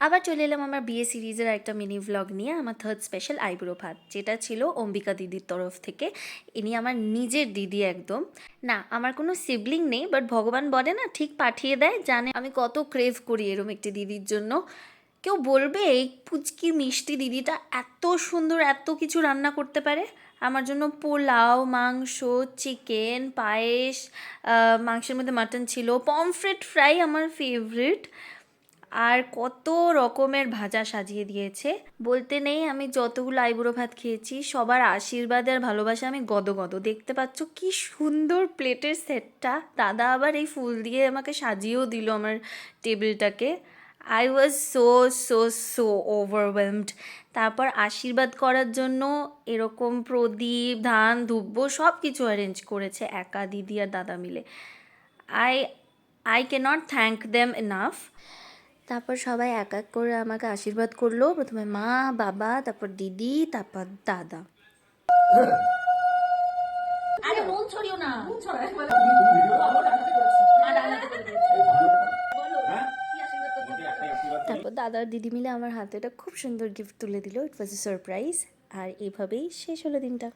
আবার চলে এলাম আমার বিয়ে সিরিজের একটা মিনি ভ্লগ নিয়ে, আমার থার্ড স্পেশাল আইব্রো ভাত, যেটা ছিল অম্বিকা দিদির তরফ থেকে। ইনি আমার নিজের দিদি একদম। না, আমার কোনো সিবলিং নেই, বাট ভগবান বলে না, ঠিক পাঠিয়ে দেয়, জানে আমি কত ক্রেভ করি এরম একটি দিদির জন্য। কেউ বলবে এই পুচকি মিষ্টি দিদিটা এত সুন্দর, এত কিছু রান্না করতে পারে। আমার জন্য পোলাও, মাংস, চিকেন, পায়েস, মাংসের মধ্যে মাটন ছিল, পমফ্রেট ফ্রাই আমার ফেভারিট, আর কত রকমের ভাজা সাজিয়ে দিয়েছে। বলতে নেই, আমি যতগুলো আইবুড়ো ভাত খেয়েছি সবার আশীর্বাদ আর ভালোবাসা আমি গদগদ। দেখতে পাচ্ছ কি সুন্দর প্লেটের সেটটা, দাদা আবার এই ফুল দিয়ে আমাকে সাজিয়েও দিল আমার টেবিলটাকে। I was so so so overwhelmed. তারপর আশীর্বাদ করার জন্য এরকম প্রদীপ, ধান, ধূপ সব কিছু অ্যারেঞ্জ করেছে একা দিদি আর দাদা মিলে। I I cannot thank them enough. তারপর সবাই এক এক করে আমাকে আশীর্বাদ করলো, প্রথমে মা, বাবা, তারপর দিদি, তারপর দাদা। আরে নুন ছড়িও না, নুন ছড়ায় মানে মা রান্নাতে করে দিয়েছে। বলো কি আশীর্বাদ করতে হবে? তারপর দাদা আর দিদি মিলে আমার হাতে একটা খুব সুন্দর গিফট তুলে দিল। ইট ওয়াজ এ সারপ্রাইজ। আর এইভাবেই শেষ হলো দিনটা।